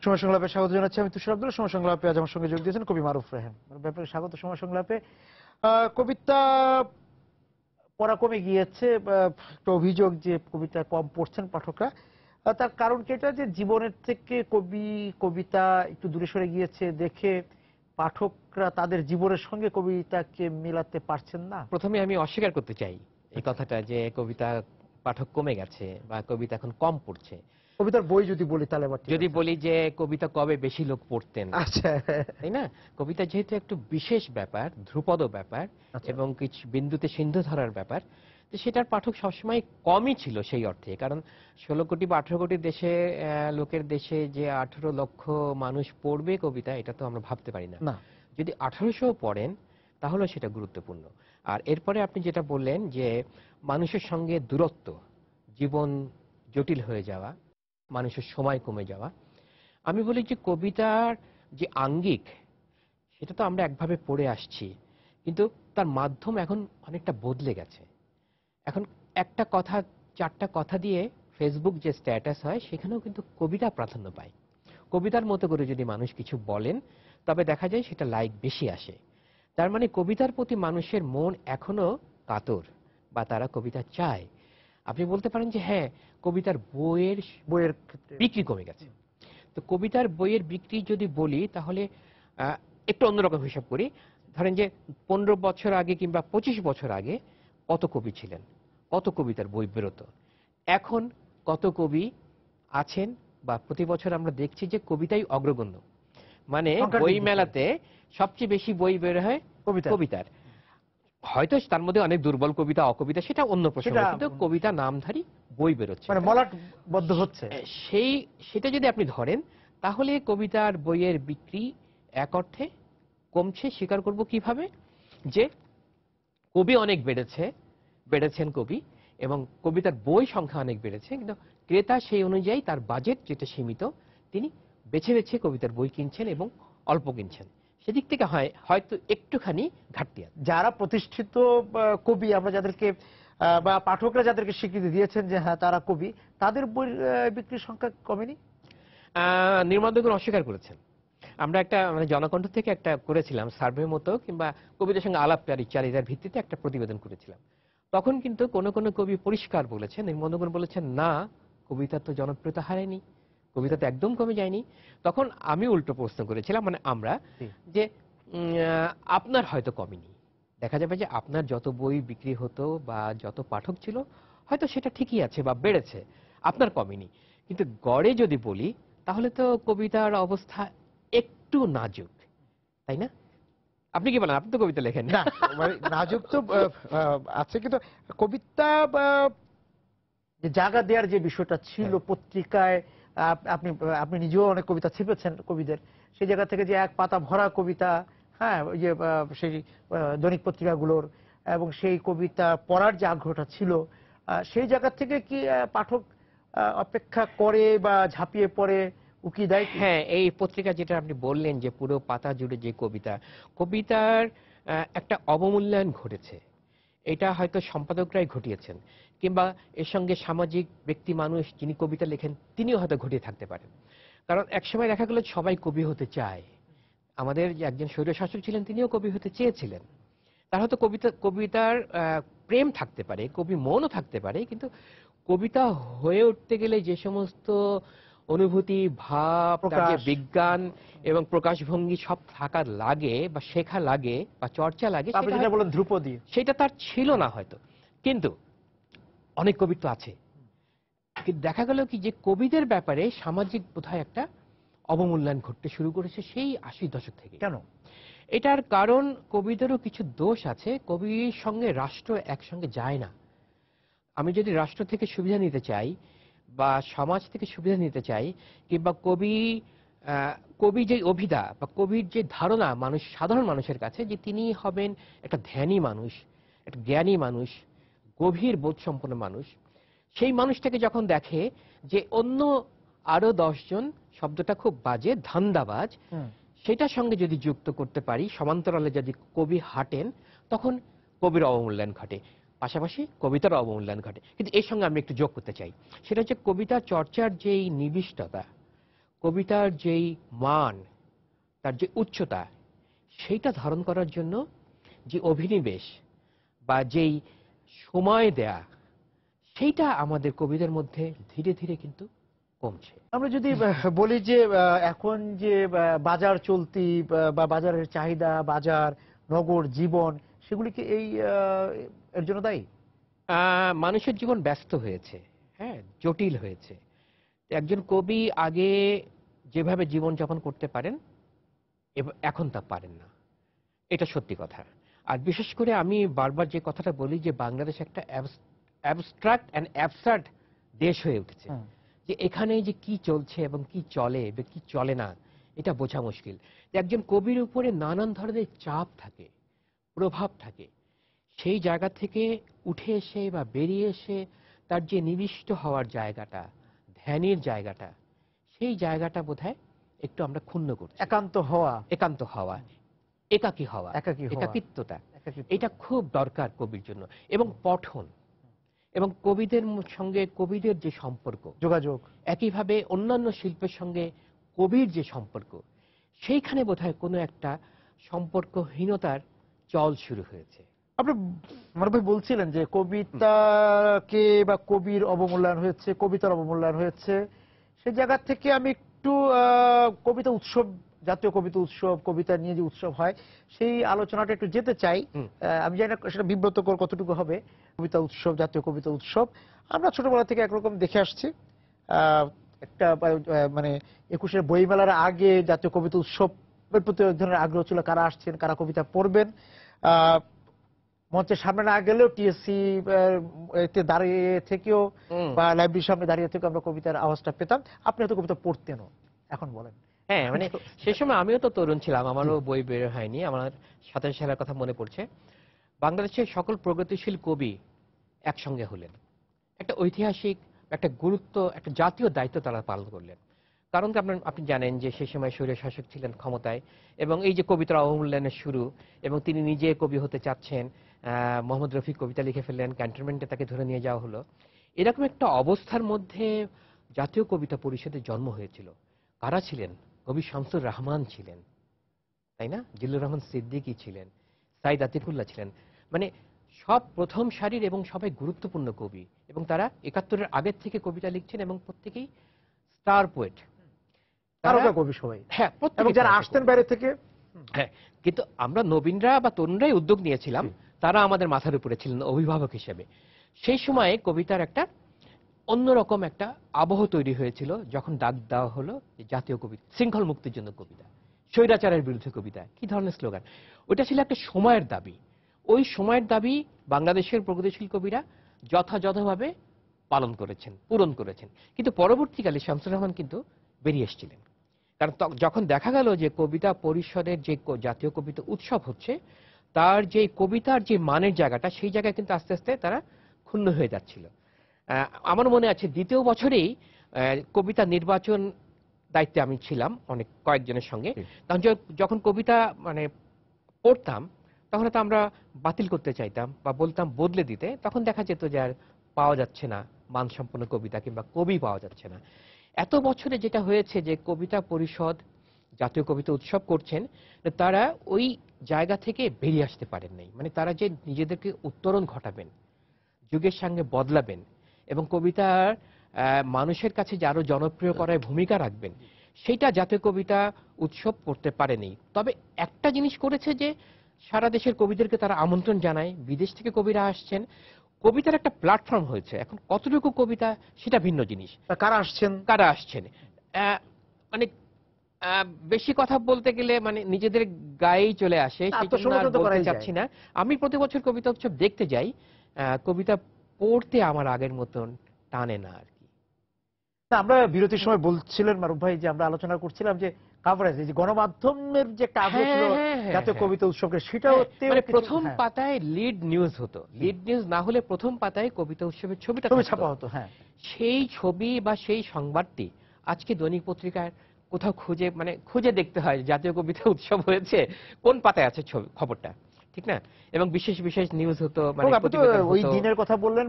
সময় সংলাপে স্বাগত জানাচ্ছি আমি তুষার আব্দুল্লাহ। সময় সংলাপে আজ আমার সঙ্গে যোগ দিয়েছেন কবি মারুফ রেহান। ব্যাপারে স্বাগত সময় সংলাপে। কবিতা পড়া কমে গিয়েছে, একটা অভিযোগ যে কবিতা কম পড়ছেন পাঠকরা। তার কারণ কি এটা যে জীবনের থেকে কবিতা একটু দূরে সরে গিয়েছে দেখে পাঠকরা তাদের জীবনের সঙ্গে কবিতাকে মেলাতে পারছেন না? প্রথমে আমি অস্বীকার করতে চাই এই কথাটা যে কবিতা পাঠক কমে গেছে বা কবিতা এখন কম পড়ছে। কবিতার বই যদি বলি তাহলে আবার যদি বলি যে কবিতা কবে বেশি লোক পড়তেন, আচ্ছা তাই না? কবিতা যেহেতু একটু বিশেষ ব্যাপার, ধ্রুপদ ব্যাপার এবং কিছু বিন্দুতে সিন্ধু ধরার ব্যাপার, তো সেটার পাঠক সবসময় কমই ছিল সেই অর্থে। কারণ 16 কোটি বা 18 কোটি দেশে লোকের দেশে যে 18 লক্ষ মানুষ পড়বে কবিতা, এটা তো আমরা ভাবতে পারি না। যদি 1800 পড়েন তাহলে সেটা গুরুত্বপূর্ণ। আর এরপরে আপনি যেটা বললেন যে মানুষের সঙ্গে দূরত্ব, জীবন জটিল হয়ে যাওয়া, মানুষের সময় কমে যাওয়া, আমি বলি যে কবিতার যে আঙ্গিক সেটা তো আমরা একভাবে পড়ে আসছি, কিন্তু তার মাধ্যম এখন অনেকটা বদলে গেছে। এখন একটা কথা, চারটা কথা দিয়ে ফেসবুক যে স্ট্যাটাস হয় সেখানেও কিন্তু কবিতা প্রাধান্য পায়। কবিতার মতো করে যদি মানুষ কিছু বলেন তবে দেখা যায় সেটা লাইক বেশি আসে। তার মানে কবিতার প্রতি মানুষের মন এখনো কাতর বা তারা কবিতা চায়। আপনি বলতে পারেন যে হ্যাঁ, কবিতার বইয়ের বইয়ের বিক্রি কমে গেছে। তো কবিতার বইয়ের বিক্রি যদি বলি তাহলে একটু অন্যরকম হিসাব করি। ধরেন যে 15 বছর আগে কিংবা 25 বছর আগে কত কবি ছিলেন, কত কবিতার বই বেরোতো। এখন কত কবি আছেন বা প্রতি বছর আমরা দেখছি যে কবিতাই অগ্রগণ্য। মানে বই মেলাতে সবচেয়ে বেশি বই বের হয় কবিতার। হয়তো তার মধ্যে অনেক দুর্বল কবিতা, অকবিতা, সেটা অন্য প্রশ্ন, কিন্তু কবিতা নামধারী বই বেরোচ্ছে, মানে মলাটবদ্ধ হচ্ছে। সেটা যদি আপনি ধরেন তাহলে কবিতার বইয়ের বিক্রি এক অর্থে কমছে। স্বীকার করব কিভাবে? যে কবি অনেক বেড়েছেন কবি, এবং কবিতার বই সংখ্যা অনেক বেড়েছে, কিন্তু ক্রেতা সেই অনুযায়ী তার বাজেট যেটা সীমিত, তিনি বেছে বেছে কবিতার বই কিনছেন এবং অল্প কিনছেন। সেদিক থেকে হয়তো একটুখানি ঘাটতি আছে। যারা প্রতিষ্ঠিত কবি, আমরা যাদেরকে বা পাঠকরা যাদেরকে স্বীকৃতি দিয়েছেন যে হ্যাঁ তারা কবি, তাদের বই বিক্রির সংখ্যা কমেনি? নির্মাতাগণ অস্বীকার করেছেন। আমরা একটা মানে জনকণ্ঠ থেকে একটা করেছিলাম সার্ভে মতো, কিংবা কবিদের সঙ্গে আলাপচারিতার ভিত্তিতে একটা প্রতিবেদন করেছিলাম। তখন কিন্তু কোন কোন কবি পরিষ্কার বলেছেন, নির্মাতাগণ বলেছেন না, কবিতা তো জনপ্রিয়তা হারায়নি, কবিতা তো একদম কমে যায়নি। তখন আমি উল্টো প্রশ্ন করেছিলাম, মানে আমরা, যে আপনার হয়তো কমেনি, দেখা যাবে যে আপনার যত বই বিক্রি হতো বা যত পাঠক ছিল হয়তো সেটা ঠিকই আছে বা বেড়েছে, আপনার কমেনি। কিন্তু গড়ে যদি বলি তাহলে তো কবিতার অবস্থা একটু নাজুক, তাই না? আপনি কি বলেন? আপনি তো কবিতা লেখেন। না, নাজুক তো আছে, কিন্তু কবিতা যে জায়গা দেওয়ার যে বিষয়টা ছিল পত্রিকায়, আপনি আপনি নিজেও অনেক কবিতা ছেপেছেন কবিদের, সেই জায়গা থেকে যে এক পাতা ভরা কবিতা, হ্যাঁ, ওই যে সেই দৈনিক পত্রিকাগুলোর, এবং সেই কবিতা পড়ার যে আগ্রহটা ছিল, সেই জায়গা থেকে কি পাঠক অপেক্ষা করে বা ঝাঁপিয়ে পড়ে উকি দেয়? হ্যাঁ, এই পত্রিকা যেটা আপনি বললেন যে পুরো পাতা জুড়ে যে কবিতার একটা অবমূল্যায়ন ঘটেছে, এটা হয়তো সম্পাদকরাই ঘটিয়েছেন, কিংবা এর সঙ্গে সামাজিক ব্যক্তি মানুষ যিনি কবিতা লেখেন তিনিও হয়তো ঘটিয়ে থাকতে পারেন। কারণ একসময় দেখা গেল সবাই কবি হতে চায়। আমাদের যে একজন স্বৈরশাসক ছিলেন তিনিও কবি হতে চেয়েছিলেন। তার হয়তো কবিতার প্রেম থাকতে পারে, কবি মনও থাকতে পারে, কিন্তু কবিতা হয়ে উঠতে গেলে যে সমস্ত অনুভূতি, ভাব, বিজ্ঞান এবং প্রকাশভঙ্গি সব থাকার লাগে বা শেখা লাগে বা চর্চা লাগে, সেটা তার ছিল না হয়তো। কিন্তু অনেক কবি তো আছে। কিন্তু দেখা গেল কি যে কবিদের ব্যাপারে সামাজিক বোধহয় একটা অবমূল্যায়ন ঘটতে শুরু করেছে সেই 80 দশক থেকে। কেন? এটার কারণ কবিদেরও কিছু দোষ আছে। কবির সঙ্গে রাষ্ট্র একসঙ্গে যায় না। আমি যদি রাষ্ট্র থেকে সুবিধা নিতে চাই বা সমাজ থেকে সুবিধা নিতে চাই, কিংবা কবি যে অভিধা বা কবির যে ধারণা সাধারণ মানুষের কাছে যে তিনি হবেন একটা ধ্যানী মানুষ, একটা জ্ঞানী মানুষ, গভীর বোধসম্পন্ন মানুষ, সেই মানুষটাকে যখন দেখে যে অন্য আরো 10 জন, শব্দটা খুব বাজে, ধান্দাবাজ, সেটার সঙ্গে যদি যুক্ত করতে পারি, সমান্তরালে যদি কবি হাঁটেন, তখন কবির অবমূল্যায়ন ঘটে, পাশাপাশি কবিতার অবমূল্যায়ন ঘটে। কিন্তু এর সঙ্গে আমি একটু যোগ করতে চাই, সেটা হচ্ছে কবিতা চর্চার যেই নিবিষ্টতা, কবিতার যেই মান, তার যে উচ্চতা, সেইটা ধারণ করার জন্য যে অভিনিবেশ বা যেই সময় দেয়া, সেইটা আমাদের কবিদের মধ্যে ধীরে ধীরে কিন্তু কমছে। আমরা যদি বলি যে এখন যে বাজার চলতি বা বাজারের চাহিদা, বাজার, নগর জীবন, সেগুলি কি এর জন্য দায়ী? মানুষের জীবন ব্যস্ত হয়েছে, হ্যাঁ, জটিল হয়েছে। একজন কবি আগে যেভাবে জীবনযাপন করতে পারেন এখন তা পারেন না, এটা সত্যি কথা। আর বিশেষ করে আমি বারবার যে কথাটা বলি যে বাংলাদেশ একটা অ্যাবস্ট্রাক্ট অ্যান্ড অ্যাবসার্ড দেশ হয়ে উঠেছে, যে এখানে যে কি চলছে এবং কি চলে বা কি চলে না এটা বোঝা মুশকিল। একজন কবির উপরে নানান ধরনের চাপ থাকে, প্রভাব থাকে। সেই জায়গা থেকে উঠে এসে বা বেরিয়ে এসে তার যে নিবিষ্ট হওয়ার জায়গাটা, ধ্যানের জায়গাটা, সেই জায়গাটা বোধহয় একটু আমরা ক্ষুণ্ণ করছি। একান্ত হওয়া, একান্ত হওয়া, একাকী হওয়া, একাকিত্বতা, এটা খুব দরকার কবির জন্য। এবং পঠন এবং কবিদের সঙ্গে কবিদের যে সম্পর্ক, যোগাযোগ, একইভাবে অন্যান্য শিল্পের সঙ্গে কবির যে সম্পর্ক, সেইখানে বোধহয় কোনো একটা সম্পর্কহীনতার চল শুরু হয়েছে। আপনি মারুফ ভাই বলছিলেন যে কবিতাকে বা কবির অবমূল্যায়ন হয়েছে, কবিতার অবমূল্যায়ন হয়েছে। সেই জায়গা থেকে আমি একটু কবিতা উৎসব, জাতীয় কবিতা উৎসব, কবিতা নিয়ে যে উৎসব হয় সেই আলোচনাটা একটু যেতে চাই। আমি জানি না সেটা বিব্রতকর কতটুকু হবে। কবিতা উৎসব, জাতীয় কবিতা উৎসব আমরা ছোটবেলা থেকে একরকম দেখে আসছি। একটা মানে 21-এর বইমেলার আগে জাতীয় কবিতা উৎসবের প্রতি এক ধরনের আগ্রহ ছিল, কারা আসছেন, কারা কবিতা পড়বেন। মঞ্চের সামনে না গেলেও টিএসসি তে দাঁড়িয়ে থেকেও বা লাইব্রেরির সামনে দাঁড়িয়ে থেকেও আমরা কবিতার আওয়াজটা পেতাম। আপনি হয়তো কবিতা পড়তেনও, এখন বলেন। হ্যাঁ, মানে সেই সময় আমিও তো তরুণ ছিলাম, আমারও বই বের হয়নি। আমার 27 সালের কথা মনে পড়ছে। বাংলাদেশের সকল প্রগতিশীল কবি একসঙ্গে হলেন, একটা ঐতিহাসিক, একটা গুরুত্ব, একটা জাতীয় দায়িত্ব তারা পালন করলেন। কারণ কি আপনি জানেন যে সেই সময় স্বৈরশাসক ছিলেন ক্ষমতায়, এবং এই যে কবিতার অবমূল্যায়নের শুরু, এবং তিনি নিজে কবি হতে চাচ্ছেন, মোহাম্মদ রফিক কবিতা লিখে ফেললেন, ক্যান্টনমেন্টে তাকে ধরে নিয়ে যাওয়া হলো। এরকম একটা অবস্থার মধ্যে জাতীয় কবিতা পরিষদের জন্ম হয়েছিল। কারা ছিলেন? কবি শামসুর রহমান ছিলেন, তাই না? জিল্লুর রহমান সিদ্দিকী ছিলেন, সাইদ আতিকুল্লাহ ছিলেন। মানে সব প্রথম সারির এবং সবাই গুরুত্বপূর্ণ কবি, এবং তারা 71-এর আগের থেকে কবিতা লিখছেন এবং প্রত্যেকেই স্টার পোয়েট, তারকা কবি সবাই। হ্যাঁ, এবং যারা আসতেন বাইরে থেকে। হ্যাঁ, কিন্তু আমরা নবীনরা বা তরুণরাই উদ্যোগ নিয়েছিলাম, তারা আমাদের মাথার উপরে ছিলেন অভিভাবক হিসেবে। সেই সময়ে কবিতার একটা অন্যরকম একটা আবহ তৈরি হয়েছিল যখন ডাক দেওয়া হলো যে জাতীয় কবিতা, শৃঙ্খল মুক্তির জন্য কবিতা, স্বৈরাচারের বিরুদ্ধে কবিতা, কি ধরনের স্লোগান। ওইটা ছিল একটা সময়ের দাবি। ওই সময়ের দাবি বাংলাদেশের প্রগতিশীল কবিরা যথাযথভাবে পালন করেছেন, পূরণ করেছেন। কিন্তু পরবর্তীকালে শামসুর রহমান কিন্তু বেরিয়ে এসেছিলেন। কারণ যখন দেখা গেল যে কবিতা পরিষদের যে জাতীয় কবিতা উৎসব হচ্ছে, তার যে কবিতার যে মানের জায়গাটা, সেই জায়গায় কিন্তু আস্তে আস্তে তারা ক্ষুণ্ণ হয়ে যাচ্ছিল। আমার মনে আছে দ্বিতীয় বছরেই কবিতা নির্বাচন দায়িত্বে আমি ছিলাম অনেক কয়েকজনের সঙ্গে। তখন যখন কবিতা মানে পড়তাম, তখন তো আমরা বাতিল করতে চাইতাম বা বলতাম বদলে দিতে, তখন দেখা যেত যে আর পাওয়া যাচ্ছে না মানসম্পন্ন কবিতা কিংবা কবি পাওয়া যাচ্ছে না। এত বছরে যেটা হয়েছে যে কবিতা পরিষদ জাতীয় কবিতা উৎসব করছেন, তারা ওই জায়গা থেকে বেরিয়ে আসতে পারেন নাই। মানে তারা যে নিজেদেরকে উত্তরণ ঘটাবেন, যুগের সঙ্গে বদলাবেন এবং কবিতার মানুষের কাছে যে আরো জনপ্রিয় করায় ভূমিকা রাখবেন, সেইটা জাতীয় কবিতা উৎসব করতে পারেনি। তবে একটা জিনিস করেছে যে সারা দেশের কবিদেরকে তারা আমন্ত্রণ জানায়, বিদেশ থেকে কবিরা আসছেন, কবিতার একটা প্ল্যাটফর্ম হয়েছে। এখন কতটুকু কবিতা সেটা ভিন্ন জিনিস। কারা আসছেন মানে বেশি কথা বলতে গেলে মানে নিজেদের গায়েই চলে আসে, সেটা বলতে চাচ্ছি না। আমি প্রতি বছর কবিতা উৎসব দেখতে যাই, কবিতা পড়তে আমার আগের মতন টানে না আর কি। আমরা বিরতির সময় বলছিলেন মারুফ ভাই যে আমরা আলোচনা করছিলাম যে কাভারেজ, যে গণমাধ্যমের যে একটা আগ্রহ ছিল জাতীয় কবিতা উৎসবকে, সেটাও প্রথম পাতায় লিড নিউজ হতো। লিড নিউজ না হলে প্রথম পাতায় কবিতা উৎসবের ছবিটা ছাপা হতো। হ্যাঁ, সেই ছবি বা সেই সংবাদটি আজকে দৈনিক পত্রিকার কোথাও খুঁজে দেখতে হয় জাতীয় কবিতা উৎসব হয়েছে, কোন পাতায় আছে খবরটা, ঠিক না? এবং বিশেষ বিশেষ নিউজ হতো, মানে ওই দিনের কথা বললেন,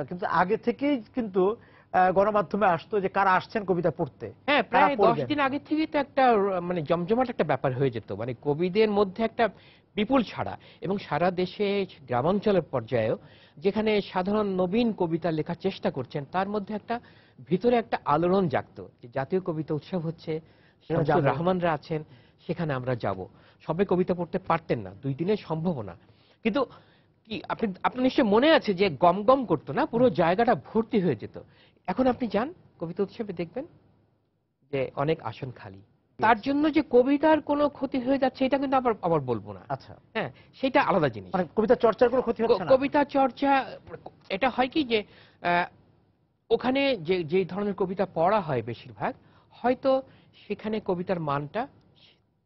কিন্তু আগে থেকেই কিন্তু গণমাধ্যমে আসতো যে কারা আসছেন কবিতা পড়তে, হ্যাঁ, কারা প্রায় 10 পড়বেন। দিন আগে থেকেই তো একটা মানে জমজমাট একটা ব্যাপার হয়ে যেত, মানে কবিদের মধ্যে একটা বিপুল ছাড়া, এবং সারা দেশে গ্রামাঞ্চলের পর্যায়েও যেখানে সাধারণ নবীন কবিতা লেখার চেষ্টা করছেন তার মধ্যে একটা ভিতরে একটা আলোড়ন জাগতো যে জাতীয় কবিতা উৎসব হচ্ছে, সেখানে শামসুর যাবো। রহমানরা আছেন, সেখানে আমরা যাব। সবাই কবিতা পড়তে পারতেন না, 2 দিনের সম্ভব না, কিন্তু কি আপনার নিশ্চয় মনে আছে যে গম গম করতো না, পুরো জায়গাটা ভর্তি হয়ে যেত। এখন আপনি যান কবিতা উৎসবে, দেখবেন যে অনেক আসন খালি। তার জন্য যে কবিতার কোনো ক্ষতি হয়ে যাচ্ছে এটা কিন্তু আবার আবার বলবো না। আচ্ছা, হ্যাঁ, সেটা আলাদা জিনিস। মানে কবিতা চর্চার কোনো ক্ষতি হচ্ছে না। কবিতা চর্চা, এটা হয় কি যে আহ, ওখানে যে যে ধরনের কবিতা পড়া হয় বেশিরভাগ, হয়তো সেখানে কবিতার মানটা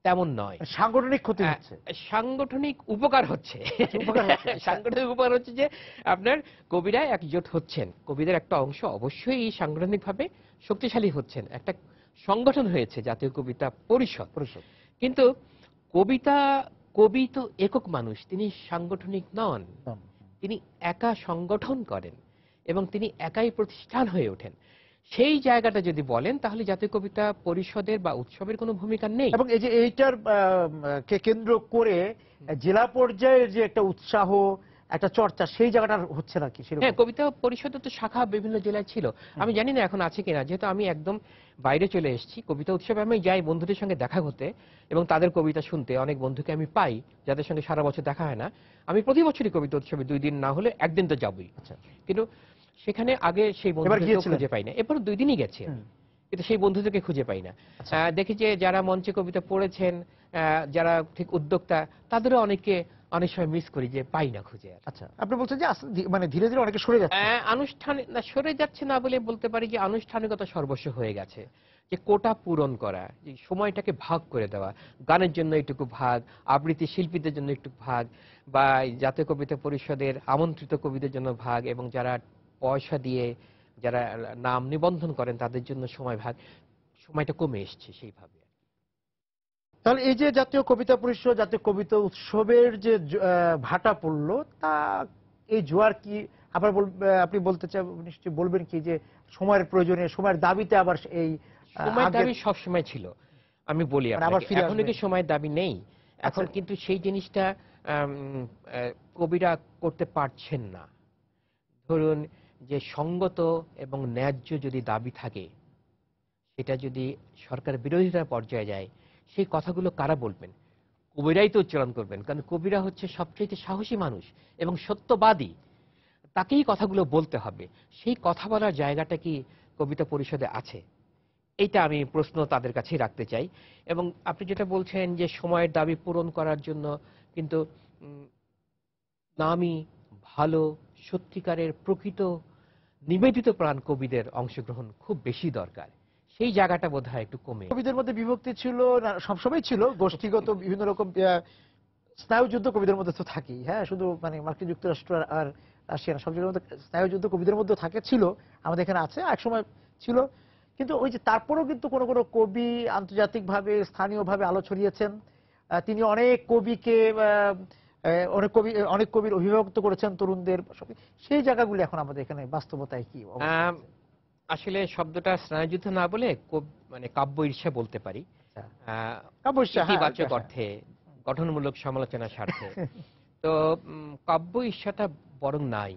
তেমন নয়। সাংগঠনিক ক্ষতি আহ, হচ্ছে। সাংগঠনিক উপকার হচ্ছে। আচ্ছা, উপকার হচ্ছে। আচ্ছা। সাংগঠনিক উপকার হচ্ছে যে আপনার কবিরা একজোট হচ্ছেন, কবিদের একটা অংশ অবশ্যই সাংগঠনিকভাবে শক্তিশালী হচ্ছেন, একটা সংগঠন হয়েছে জাতীয় কবিতা পরিষদ। পরিষদ। কিন্তু কবিতা, কবি তো একক মানুষ, তিনি সাংগঠনিক নন, তিনি একা সংগঠন করেন এবং তিনি একাই প্রতিষ্ঠান হয়ে ওঠেন। সেই জায়গাটা যদি বলেন তাহলে জাতীয় কবিতা পরিষদের বা উৎসবের কোনো ভূমিকা নেই। এবং এই যে এইটার কে কেন্দ্র করে জেলা পর্যায়ের যে একটা উৎসাহ, একটা চর্চা, সেই জায়গাটা হচ্ছে নাকি হ্যাঁ, সেরকম? কবিতা পরিষদের তো শাখা বিভিন্ন জেলায় ছিল, আমি জানি না এখন আছে কিনা, যেহেতু আমি একদম বাইরে চলে এসেছি। কবিতা উৎসবে আমি যাই বন্ধুদের সঙ্গে দেখা হতে এবং তাদের কবিতা শুনতে, অনেক বন্ধুকে আমি পাই যাদের সঙ্গে সারা বছর দেখা হয় না। আমি প্রতি বছরই কবিতা উৎসবে 2 দিন না হলে 1 দিন তো যাবই। আচ্ছা, কিন্তু সেখানে আগে সেই এবার বন্ধুদেরকেও গিয়েছিলেন? খুঁজে পাই না, এরপর 2 দিনই গেছি আমি, কিন্তু সেই বন্ধুদেরকে খুঁজে পাই না। আচ্ছা। দেখি যে যারা মঞ্চে কবিতা পড়েছেন, যারা ঠিক উদ্যোক্তা, তাদেরও অনেক সময় মিস করি যে পাই না খুঁজে আর। আচ্ছা, আপনি বলছেন যে মানে ধীরে ধীরে অনেকে সরে যাচ্ছে। আনুষ্ঠানিক না, সরে যাচ্ছে না বলে বলতে পারি যে আনুষ্ঠানিকতা সর্বস্ব হয়ে গেছে। যে কোটা পূরণ করা, যে সময়টাকে ভাগ করে দেওয়া, গানের জন্য একটুকু ভাগ, আবৃত্তি শিল্পীদের জন্য একটু ভাগ, বা এই জাতীয় কবিতা পরিষদের আমন্ত্রিত কবিদের জন্য ভাগ, এবং যারা পয়সা দিয়ে যারা নাম নিবন্ধন করেন তাদের জন্য সময় ভাগ, সময়টা কমে এসছে সেইভাবে। তাহলে এই যে জাতীয় কবিতা পরিষদ, জাতীয় কবিতা উৎসবের যে ভাটা পড়লো, তা এই জোয়ার কি আবার আপনি বলতে চান, নিশ্চয়ই বলবেন কি যে সময়ের প্রয়োজনে, সময়ের দাবিতে আবার এই সময়ের আগের দাবি সবসময় ছিল, আমি বলি মানে আবার আপনাকে। ফিরে এখন আসবে? কি সময়ের দাবি নেই? এখন আচ্ছা। কিন্তু সেই জিনিসটা কবিরা করতে পারছেন না। ধরুন যে সঙ্গত এবং ন্যায্য যদি দাবি থাকে, সেটা যদি সরকার বিরোধিতার পর্যায়ে যায়, সেই কথাগুলো কারা বলবেন? কবিরাই তো উচ্চারণ করবেন, কারণ কবিরা হচ্ছে সবচেয়ে সাহসী মানুষ এবং সত্যবাদী, তাকেই কথাগুলো বলতে হবে। সেই কথা বলার জায়গাটা কি কবিতা পরিষদে আছে? এইটা আমি প্রশ্ন তাদের কাছেই রাখতে চাই। এবং আপনি যেটা বলছেন যে সময়ের দাবি পূরণ করার জন্য কিন্তু উম, নামী, ভালো, সত্যিকারের প্রকৃত নিবেদিত প্রাণ কবিদের অংশগ্রহণ খুব বেশি দরকার। সেই জায়গাটা বোধহয় একটু কমে। কবিদের মধ্যে বিভক্তি ছিল না, সবসময় ছিল, গোষ্ঠীগত বিভিন্ন রকম স্নায়ুযুদ্ধ কবিদের মধ্যে তো থাকেই। হ্যাঁ, শুধু মানে মার্কিন যুক্তরাষ্ট্র আর রাশিয়া না, সব জায়গার মধ্যে স্নায়ুযুদ্ধ কবিদের মধ্যে থাকে, ছিল, আমাদের এখানে আছে, একসময় ছিল। কিন্তু ওই যে তারপরেও কিন্তু কোনো কোনো কবি আন্তর্জাতিকভাবে, স্থানীয়ভাবে আলো ছড়িয়েছেন। তিনি অনেক কবিকে অনেক কবির অভিভাবক করেছেন তরুণদের। সেই জায়গাগুলি এখন আমাদের এখানে বাস্তবতায় কি অবস্থা আম, আছে? আসলে শব্দটা স্নায়ুযুদ্ধ না বলে মানে কাব্য ঈর্ষা বলতে পারি। আচ্ছা, আহ, অবশ্যই, হ্যাঁ, ইতিবাচক হ্যাঁ। অর্থে, গঠনমূলক সমালোচনার স্বার্থে। তো কাব্য ঈর্ষাটা বরং নাই,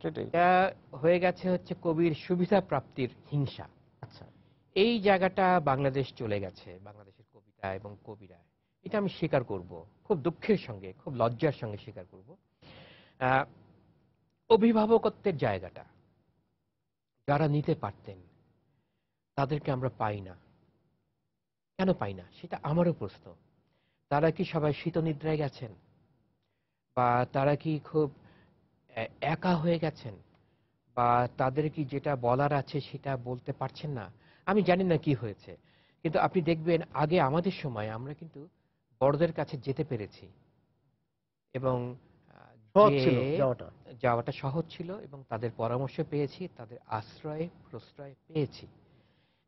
সেটাই। এটা হয়ে গেছে হচ্ছে কবির সুবিধা প্রাপ্তির হিংসা। আচ্ছা। এই জায়গাটা বাংলাদেশ চলে গেছে, বাংলাদেশের কবিতা এবং কবিরা। এটা আমি স্বীকার করব, খুব দুঃখের সঙ্গে, খুব লজ্জার সঙ্গে স্বীকার করব। আহ, অভিভাবকত্বের জায়গাটা যারা নিতে পারতেন তাদেরকে আমরা পাই না। কেন পাই না সেটা আমারও প্রশ্ন। তারা কি সবাই শীতনিদ্রায় গেছেন, বা তারা কি খুব একা হয়ে গেছেন, বা তাদের কি যেটা বলার আছে সেটা বলতে পারছেন না? আমি জানি না কি হয়েছে, কিন্তু আপনি দেখবেন আগে আমাদের সময় আমরা কিন্তু বড়দের কাছে যেতে পেরেছি, এবং সহজ যে ছিল যাওয়াটা। যাওয়াটা সহজ ছিল, এবং তাদের পরামর্শ পেয়েছি, তাদের আশ্রয় প্রশ্রয় পেয়েছি।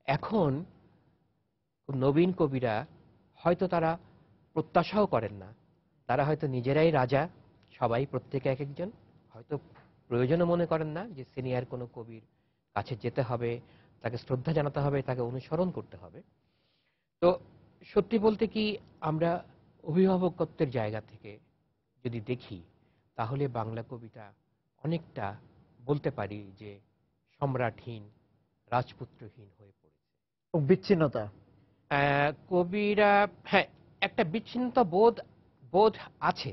এখন নবীন কবিরা হয়তো তারা প্রত্যাশাও করেন না, তারা হয়তো নিজেরাই রাজা, সবাই প্রত্যেকে এক একজন, হয়তো প্রয়োজনও মনে করেন না যে সিনিয়র কোনো কবির কাছে যেতে হবে, তাকে শ্রদ্ধা জানাতে হবে, তাকে অনুসরণ করতে হবে। তো সত্যি বলতে কি, আমরা অভিভাবকত্বের জায়গা থেকে যদি দেখি, তাহলে বাংলা কবিতা অনেকটা বলতে পারি যে সম্রাটহীন, রাজপুত্রহীন হয়ে পড়েছে। বিচ্ছিন্নতা। কবিরা, হ্যাঁ, একটা বিচ্ছিন্নতা বোধ বোধ আছে।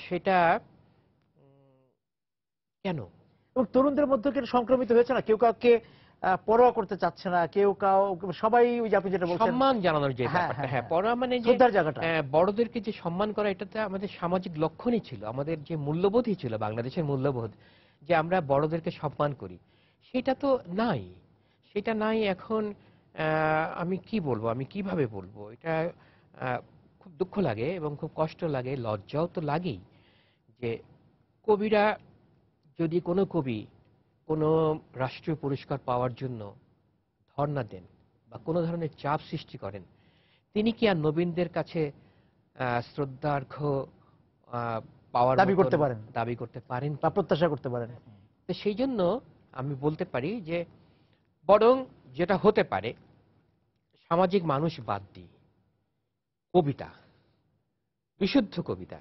সেটা কেন? এবং তরুণদের মধ্যে কি সংক্রমিত হয়েছে না? কেউ কাউকে পরোয়া করতে চাচ্ছে না, কেউ সবাই ওই যে আপনি যেটা বলছেন সম্মান জানানোর যে হ্যাঁ ব্যাপারটা, হ্যাঁ হ্যাঁ, হ্যাঁ, পড়া মানে যে শ্রদ্ধার জায়গাটা। বড়দেরকে যে সম্মান করা, এটাতে আমাদের সামাজিক লক্ষণই ছিল, আমাদের যে মূল্যবোধই ছিল, বাংলাদেশের মূল্যবোধ, যে আমরা বড়দেরকে সম্মান করি। সেটা তো নাই, সেটা নাই এখন। আমি কি বলবো, আমি কিভাবে বলবো এটা? খুব দুঃখ লাগে এবং খুব কষ্ট লাগে, লজ্জাও তো লাগেই, যে কবিরা, যদি কোনো কবি কোনো রাষ্ট্রীয় পুরস্কার পাওয়ার জন্য ধর্ণা দেন বা কোনো ধরনের চাপ সৃষ্টি করেন, তিনি কি আর নবীনদের কাছে শ্রদ্ধার্ঘ পাওয়ার দাবি মতন করতে পারেন দাবি করতে পারেন বা কি? প্রত্যাশা করতে পারেন। তো সেই জন্য আমি বলতে পারি যে, বরং যেটা হতে পারে, সামাজিক মানুষ বাদ দিই, কবিতা, বিশুদ্ধ কবিতা,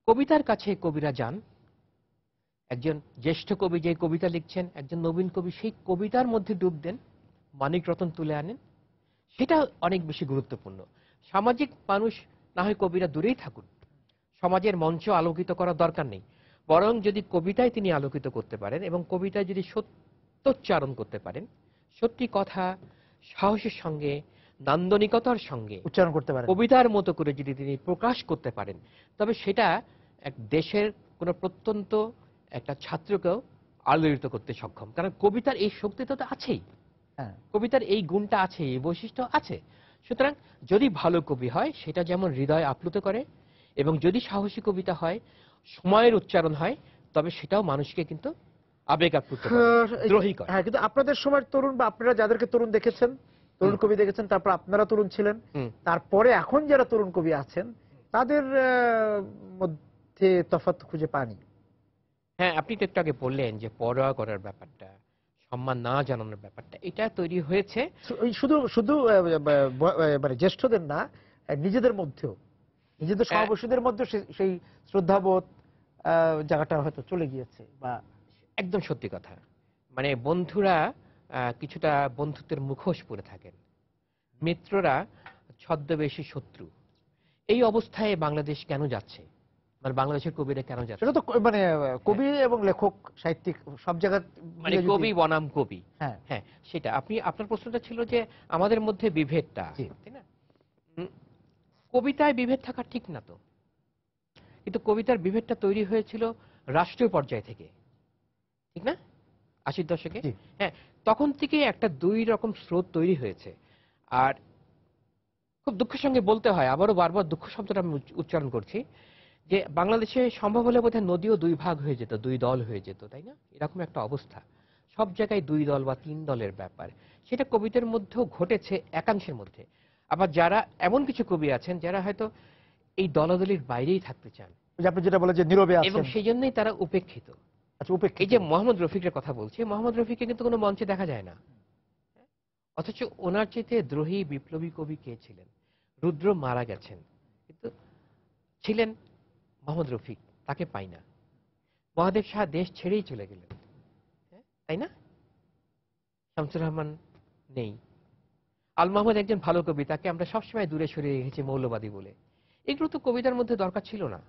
কবিতার কাছে কবিরা যান। একজন জ্যেষ্ঠ কবি যে কবিতা লিখছেন, একজন নবীন কবি সেই কবিতার মধ্যে ডুব দেন, মানিক রতন তুলে আনেন। সেটা অনেক বেশি গুরুত্বপূর্ণ। সামাজিক মানুষ না হয় কবিরা দূরেই থাকুন, সমাজের মঞ্চ আলোকিত করার দরকার নেই, বরং যদি কবিতায় তিনি আলোকিত করতে পারেন এবং কবিতায় যদি সত্যোচ্চারণ করতে পারেন, সত্যি কথা সাহসের সঙ্গে, নান্দনিকতার সঙ্গে উচ্চারণ করতে পারেন। কবিতার মতো করে যদি তিনি প্রকাশ করতে পারেন, তবে সেটা এক দেশের কোনো প্রত্যন্ত একটা ছাত্রকেও আলোড়িত করতে সক্ষম। কারণ কবিতার এই শক্তিটা তো আছেই, হ্যাঁ, কবিতার এই গুণটা আছে, এই বৈশিষ্ট্য আছে। সুতরাং যদি ভালো কবি হয়, সেটা যেমন হৃদয় আপ্লুত করে, এবং যদি সাহসী কবিতা হয়, সময়ের উচ্চারণ হয়, তবে সেটাও মানুষকে কিন্তু আবেগ আপ্লুত করে, দ্রোহী করে। হ্যাঁ, কিন্তু আপনাদের সময় তরুণ বা আপনারা যাদেরকে তরুণ দেখেছেন, তরুণ হুম, কবি দেখেছেন, তারপর আপনারা তরুণ ছিলেন, হুম। তারপরে এখন যারা তরুণ কবি আছেন তাদের মধ্যে তফাৎ খুঁজে পানি। হ্যাঁ, আপনি তো একটু আগে বললেন যে পরোয়া করার ব্যাপারটা, সম্মান না জানানোর ব্যাপারটা, এটা তৈরি হয়েছে। ওই শুধু শুধু মানে জ্যেষ্ঠদের না, নিজেদের মধ্যেও, নিজেদের আহ, সহবর্ষীদের মধ্যে সেই শ্রদ্ধাবোধ জায়গাটা হয়তো চলে গিয়েছে বা একদম সত্যি কথা। মানে বন্ধুরা কিছুটা বন্ধুত্বের মুখোশ পরে থাকেন, মিত্ররা ছদ্মবেশী শত্রু। এই অবস্থায় বাংলাদেশ কেন যাচ্ছে, মানে বাংলাদেশের কবিরা কেন সেটা যাচ্ছে? তো মানে হ্যাঁ, কবি এবং লেখক সাহিত্যিক সব জায়গা মানে মিলে যদি কবি বনাম কবি। হ্যাঁ হ্যাঁ, সেটা আপনার প্রশ্নটা ছিল যে আমাদের মধ্যে বিভেদটা, জি তাই না? উম, কবিতায় বিভেদ থাকা ঠিক না তো, কিন্তু কবিতার বিভেদটা তৈরি হয়েছিল রাষ্ট্রীয় পর্যায় থেকে, ঠিক না? ৮০ দশকে। জি হ্যাঁ, তখন থেকে একটা দুই রকম স্রোত তৈরি হয়েছে। আর খুব দুঃখের সঙ্গে বলতে হয়, আবারও বারবার দুঃখ শব্দটা আমি উচ্চারণ করছি, যে বাংলাদেশে সম্ভব হলে বোধহয় নদীও দুই ভাগ হয়ে যেত, দুই দল হয়ে যেত, তাই না? এরকম একটা অবস্থা, সব জায়গায় দুই দল বা তিন দলের ব্যাপার। সেটা কবিদের মধ্যেও ঘটেছে একাংশের মধ্যে। আবার যারা, এমন কিছু কবি আছেন যারা হয়তো এই দলাদলির বাইরেই থাকতে চান, ওই যে আপনি যেটা বলেন যে নীরবে এবং আছেন, সেই জন্যই তারা উপেক্ষিত। আচ্ছা এই উপেক্ষিত। যে মোহাম্মদ রফিকের কথা বলছি, মোহাম্মদ রফিককে কিন্তু কোনো মঞ্চে দেখা যায় না, অথচ ওনার চেয়ে দ্রোহী বিপ্লবী কবি কে ছিলেন? রুদ্র মারা গেছেন, কিন্তু ছিলেন মোহাম্মদ রফিক, তাকে পাই না। মহাদেব শাহ দেশ ছেড়েই চলে গেলেন, হ্যাঁ, তাই না? শামসুর রহমান নেই। আল মাহমুদ একজন ভালো কবি, তাকে আমরা সবসময় দূরে সরিয়ে রেখেছি মৌলবাদী বলে। এগুলো তো কবিতার মধ্যে দরকার ছিল না,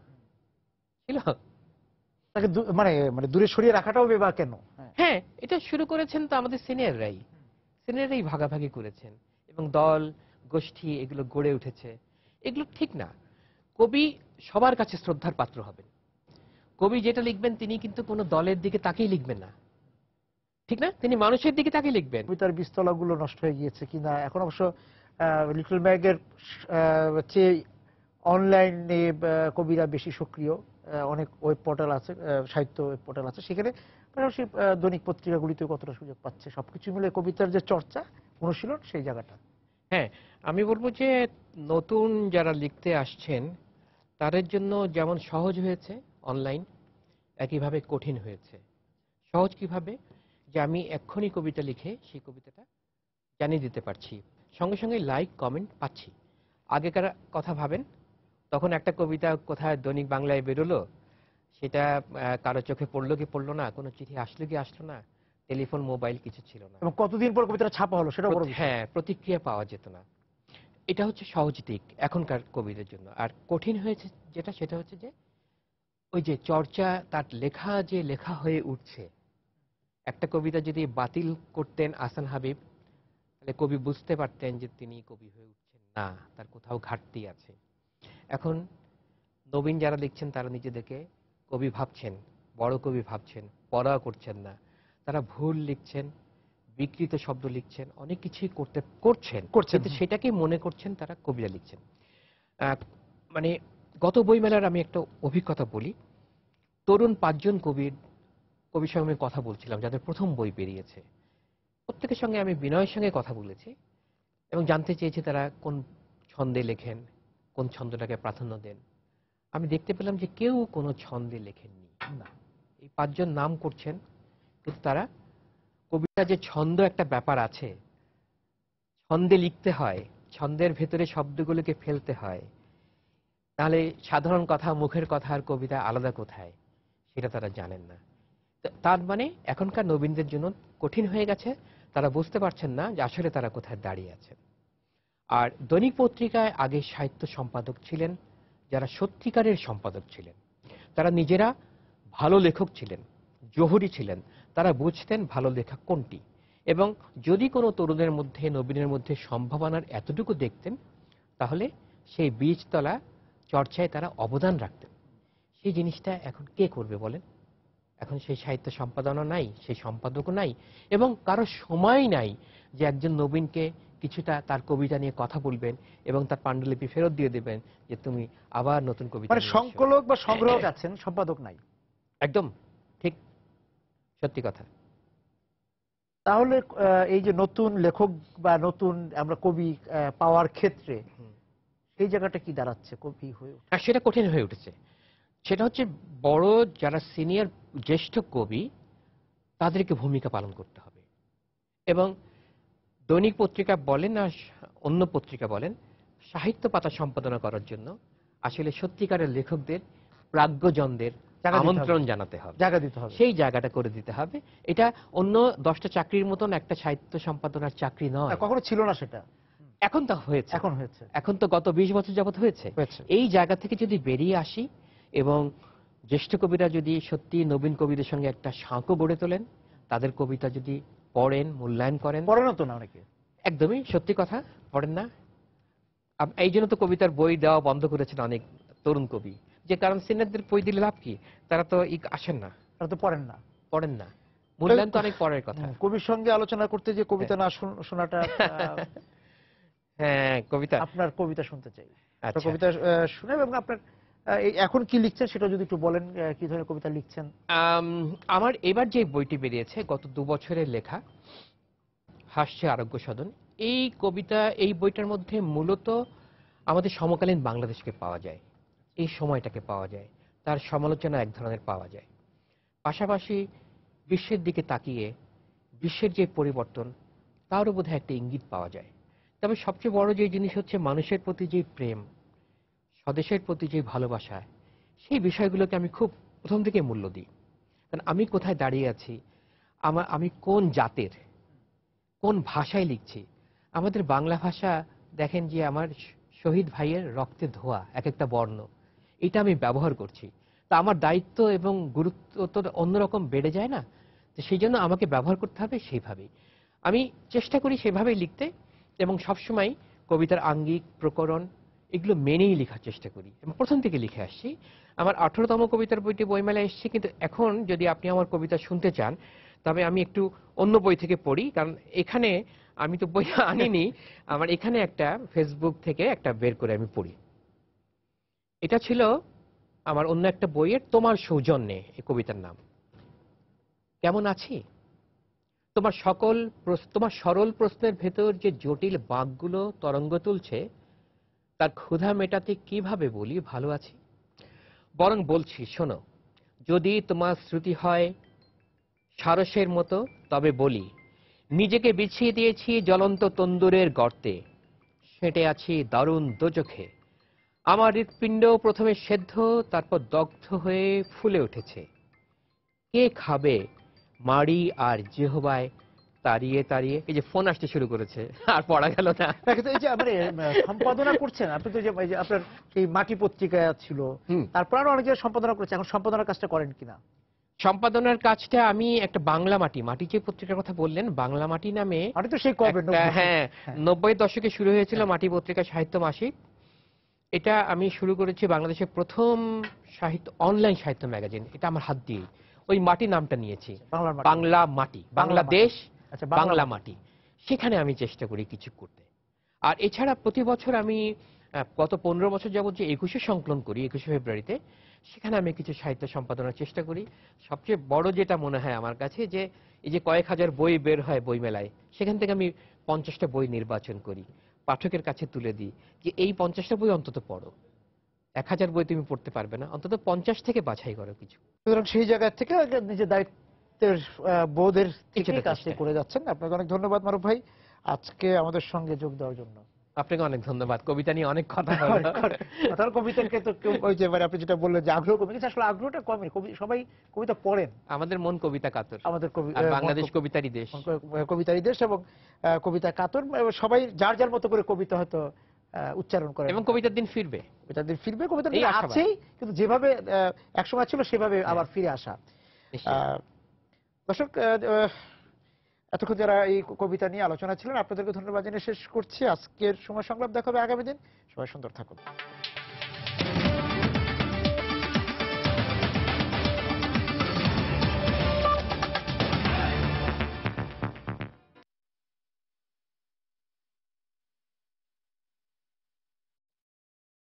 ছিল? তাকে মানে মানে দূরে সরিয়ে রাখাটাও বা কেন? হ্যাঁ হ্যাঁ, এটা শুরু করেছেন তো আমাদের সিনিয়ররাই, সিনিয়ররাই ভাগাভাগি করেছেন, এবং দল গোষ্ঠী এগুলো গড়ে উঠেছে। এগুলো ঠিক না। কবি সবার কাছে শ্রদ্ধার পাত্র হবেন। কবি যেটা লিখবেন তিনি কিন্তু কোনো দলের দিকে তাকিয়ে লিখবেন না, ঠিক না? তিনি মানুষের দিকে তাকিয়ে লিখবেন। কবিতার বীজতলাগুলো নষ্ট হয়ে গিয়েছে কিনা এখন অবশ্য লিটল ম্যাগের চেয়ে অনলাইনে কবিরা বেশি সক্রিয়। অনেক ওয়েব পোর্টাল আছে, সাহিত্য ওয়েব পোর্টাল আছে, সেখানে পাশাপাশি দৈনিক পত্রিকাগুলিতে কতটা সুযোগ পাচ্ছে, সবকিছু মিলে কবিতার যে চর্চা অনুশীলন সেই জায়গাটা। হ্যাঁ, আমি বলবো যে নতুন যারা লিখতে আসছেন তাদের জন্য যেমন সহজ হয়েছে অনলাইন, একইভাবে কঠিন হয়েছে। সহজ কিভাবে? যে আমি এক্ষুনি কবিতা লিখে সেই কবিতাটা জানিয়ে দিতে পারছি, সঙ্গে সঙ্গে লাইক কমেন্ট পাচ্ছি। আগেকার কথা ভাবেন, তখন একটা কবিতা কোথায় দৈনিক বাংলায় বেরোলো, সেটা কারো চোখে পড়লো কি পড়লো না, কোনো চিঠি আসলো কি আসলো না, টেলিফোন মোবাইল কিছু ছিল না। এবং কতদিন পর কবিতাটা ছাপা হলো সেটা বড় বিষয়। হ্যাঁ, প্রতিক্রিয়া পাওয়া যেত না। এটা হচ্ছে সহজ দিক এখনকার কবিদের জন্য। আর কঠিন হয়েছে যেটা, সেটা হচ্ছে যে ওই যে চর্চা, তার লেখা যে লেখা হয়ে উঠছে। একটা কবিতা যদি বাতিল করতেন আহসান হাবীব, তাহলে কবি বুঝতে পারতেন যে তিনি কবি হয়ে উঠছেন না, তার কোথাও ঘাটতি আছে। এখন নবীন যারা লিখছেন তারা নিজেদেরকে কবি ভাবছেন, বড় কবি ভাবছেন, পড়া করছেন না। তারা ভুল লিখছেন, বিকৃত শব্দ লিখছেন, অনেক কিছুই করছেন, কিন্তু সেটাকে মনে করছেন তারা কবিতা লিখছেন। মানে গত বইমেলার আমি একটা অভিজ্ঞতা বলি। তরুণ 5 জন কবির সঙ্গে আমি কথা বলছিলাম, যাদের প্রথম বই বেরিয়েছে। প্রত্যেকের সঙ্গে আমি বিনয়ের সঙ্গে কথা বলেছি এবং জানতে চেয়েছি তারা কোন ছন্দে লেখেন, কোন ছন্দটাকে প্রাধান্য দেন। আমি দেখতে পেলাম যে কেউ কোনো ছন্দে লেখেননি না। এই 5 জন নাম করছেন, কিন্তু তারা কবিতা যে ছন্দ একটা ব্যাপার আছে, ছন্দে লিখতে হয়, ছন্দের ভেতরে শব্দগুলোকে ফেলতে হয়, তাহলে সাধারণ কথা, মুখের কথা আর কবিতা আলাদা কোথায়, সেটা তারা জানেন না। তার মানে এখনকার নবীনদের জন্য কঠিন হয়ে গেছে, তারা বুঝতে পারছেন না যে আসলে তারা কোথায় দাঁড়িয়ে আছেন। আর দৈনিক পত্রিকায় আগে সাহিত্য সম্পাদক ছিলেন যারা সত্যিকারের সম্পাদক ছিলেন, তারা নিজেরা ভালো লেখক ছিলেন, জহুরি ছিলেন, তারা বুঝতেন ভালো লেখা কোনটি, এবং যদি কোনো তরুণের মধ্যে, নবীনের মধ্যে সম্ভাবনার এতটুকু দেখতেন, তাহলে সেই বীজতলা চর্চায় তারা অবদান রাখতেন। সেই জিনিসটা এখন কে করবে বলেন? এখন সেই সাহিত্য সম্পাদনা নাই, সেই সম্পাদকও নাই, এবং কারো সময় নাই যে একজন নবীনকে কিছুটা তার কবিতা নিয়ে কথা বলবেন এবং তার পাণ্ডুলিপি ফেরত দিয়ে দেবেন যে তুমি আবার নতুন কবিতা মানে নিয়ে এসো। সংকলক বা সংগ্রাহক আছেন, সম্পাদক নাই। একদম ঠিক, সত্যি কথা। তাহলে এই যে নতুন লেখক বা নতুন আমরা কবি পাওয়ার ক্ষেত্রে এই জায়গাটা কি দাঁড়াচ্ছে কবি হয়ে ওঠা? আর সেটা কঠিন হয়ে উঠেছে। সেটা হচ্ছে বড় যারা সিনিয়র জ্যেষ্ঠ কবি, তাদেরকে ভূমিকা পালন করতে হবে। এবং দৈনিক পত্রিকা বলেন আর অন্য পত্রিকা বলেন, সাহিত্য পাতা সম্পাদনা করার জন্য আসলে সত্যিকারের লেখকদের, প্রাজ্ঞজনদের আমন্ত্রণ জানাতে হবে, জায়গা দিতে হবে, সেই জায়গাটা করে দিতে হবে। এটা অন্য 10টা চাকরির মতন একটা সাহিত্য সম্পাদনার চাকরি নয়, কখনো ছিল না সেটা, এখন তা হয়েছে। এখন হয়েছে, এখন তো গত 20 বছর যাবত হয়েছে। এই জায়গা থেকে যদি বেরিয়ে আসি এবং জ্যেষ্ঠ কবিরা যদি সত্যি নবীন কবিদের সঙ্গে একটা সাঁকো গড়ে তোলেন, তাদের কবিতা যদি পড়েন, মূল্যায়ন করেন। পড়েন তো না অনেকে, একদমই সত্যি কথা, পড়েন না। এই জন্য তো কবিতার বই দেওয়া বন্ধ করেছেন অনেক তরুণ কবি, যে কারণ সিনিয়রদের বই দিলে লাভ কি, তারা তো আসেন না, তারা তো পড়েন না, পড়েন না। মূল্যায়ন তো অনেক পরের কথা। কবির সঙ্গে আলোচনা করতে যে কবিতা না শোনাটা হ্যাঁ, কবিতা, আপনার কবিতা শুনতে চাই, আচ্ছা, কবিতা শুনে। এবং আপনার এখন কি লিখছেন সেটা যদি একটু বলেন, কি ধরনের কবিতা লিখছেন? আমার এবার যে বইটি বেরিয়েছে গত 2 বছরের লেখা, হাসছে আরোগ্য সদন, এই কবিতা, এই বইটার মধ্যে মূলত আমাদের সমকালীন বাংলাদেশকে পাওয়া যায়, এই সময়টাকে পাওয়া যায়, তার সমালোচনা এক ধরনের পাওয়া যায়। পাশাপাশি বিশ্বের দিকে তাকিয়ে বিশ্বের যে পরিবর্তন, তারও বোধহয় একটা ইঙ্গিত পাওয়া যায়। তবে সবচেয়ে বড় যে জিনিস হচ্ছে মানুষের প্রতি যে প্রেম, স্বদেশের প্রতি যে ভালোবাসা, সেই বিষয়গুলোকে আমি খুব প্রথম থেকে মূল্য দিই। কারণ আমি কোথায় দাঁড়িয়ে আছি, আমি কোন জাতের, কোন ভাষায় লিখছি। আমাদের বাংলা ভাষা দেখেন যে আমার শহীদ ভাইয়ের রক্তে ধোয়া এক একটা বর্ণ, এটা আমি ব্যবহার করছি। তা আমার দায়িত্ব এবং গুরুত্ব তো অন্যরকম বেড়ে যায় না? তো সেই জন্য আমাকে ব্যবহার করতে হবে সেইভাবেই। আমি চেষ্টা করি সেভাবেই লিখতে, এবং সবসময় কবিতার আঙ্গিক, প্রকরণ এগুলো মেনেই লেখার চেষ্টা করি, এবং প্রথম থেকে লিখে আসছি। আমার 18তম কবিতার বইটি বইমেলায় এসেছে, কিন্তু এখন যদি আপনি আমার কবিতা শুনতে চান, তবে আমি একটু অন্য বই থেকে পড়ি, কারণ এখানে আমি তো বই আনিনি, আমার এখানে একটা ফেসবুক থেকে একটা বের করে আমি পড়ি। এটা ছিল আমার অন্য একটা বইয়ের তোমার সৌজন্যে, এই কবিতার নাম। কেমন আছি, তোমার সরল প্রশ্নের ভেতর যে জটিল বাঁকগুলো তরঙ্গ তুলছে, তার ক্ষুধা মেটাতে কিভাবে বলি ভালো আছি। বরং বলছি শোনো, যদি তোমার শ্রুতি হয় সারসের মতো, তবে বলি, নিজেকে বিছিয়ে দিয়েছি জ্বলন্ত তন্দুরের গর্তে, সেঁটে আছি দারুণ দোজখে। আমার হৃৎপিণ্ড প্রথমে সেদ্ধ, তারপর দগ্ধ হয়ে ফুলে উঠেছে। কে খাবে মাড়ি আর জিহ্বায় তাড়িয়ে তাড়িয়ে? এই যে ফোন আসতে শুরু করেছে, আর পড়া গেল না। না, কিন্তু এই যে মানে সম্পাদনা করছেন আপনি, তো এই যে আপনার এই মাটি পত্রিকা ছিল, হুম। তারপর আরো অনেক জায়গায় সম্পাদনা করছেন, এখন সম্পাদনার কাজটা করেন কিনা? সম্পাদনার কাজটা আমি একটা বাংলা মাটি, মাটি যে পত্রিকার কথা বললেন, বাংলা মাটি নামে মাটি তো সেই কবে একটা, হ্যাঁ, হ্যাঁ 90 দশকে শুরু হয়েছিল হ্যাঁ। মাটি পত্রিকা সাহিত্য মাসিক। এটা আমি শুরু করেছি বাংলাদেশের প্রথম সাহিত্য, অনলাইন সাহিত্য ম্যাগাজিন। এটা আমার হাত দিয়ে ওই মাটি নামটা নিয়েছি। বাংলার মাটি। বাংলা মাটি, বাংলা বাংলাদেশ, আচ্ছা, বাংলা মাটি। সেখানে আমি চেষ্টা করি কিছু করতে। আর এছাড়া প্রতি বছর আমি গত 15 বছর যাবত যে 21শে সংকলন করি, 21শে ফেব্রুয়ারিতে, সেখানে আমি কিছু সাহিত্য সম্পাদনার চেষ্টা করি। সবচেয়ে বড় যেটা মনে হয় আমার কাছে, যে এই যে কয়েক হাজার বই বের হয় বইমেলায়, সেখান থেকে আমি 50টা বই নির্বাচন করি, পাঠকের কাছে তুলে দিই যে এই 50টা বই অন্তত পড়ো। 1000 বই তুমি পড়তে পারবে না, অন্তত 50 থেকে বাছাই করো কিছু। সুতরাং সেই জায়গা থেকে নিজের দায়িত্বের বোধের থেকে কিছুটা কাজটি চেষ্টা। করে যাচ্ছেন। আপনাকে অনেক ধন্যবাদ মারুফ ভাই আজকে আমাদের সঙ্গে যোগ দেওয়ার জন্য। আপনাকে অনেক ধন্যবাদ, কবিতা নিয়ে অনেক কথা হলো। তার কবিতাকে তো কেউ, ওই যে মানে আপনি যেটা বললেন যে আগ্রহ কমে গেছে, আসলে আগ্রহটা কমে, সবাই কবিতা পড়েন। আমাদের মন কবিতা কাতর, আমাদের আর বাংলাদেশ কবিতারই দেশ। কবিতারই দেশ, এবং কবিতা কাতর, সবাই যার যার মতো করে কবিতা হয়তো উচ্চারণ করে, এবং কবিতার দিন ফিরবে, কবিতার দিন ফিরবে, কবিতার এই দিন আশাবাদ। আছেই, কিন্তু যেভাবে একসময় ছিল সেভাবে আবার ফিরে আসা। নিশ্চয়ই। দর্শক, এতক্ষণ যারা এই কবিতা নিয়ে আলোচনা ছিলেন, আপনাদেরকে ধন্যবাদ জানিয়ে শেষ করছি আজকের সময় সংলাপ। দেখা হবে আগামী দিন। সবাই সুন্দর থাকুন।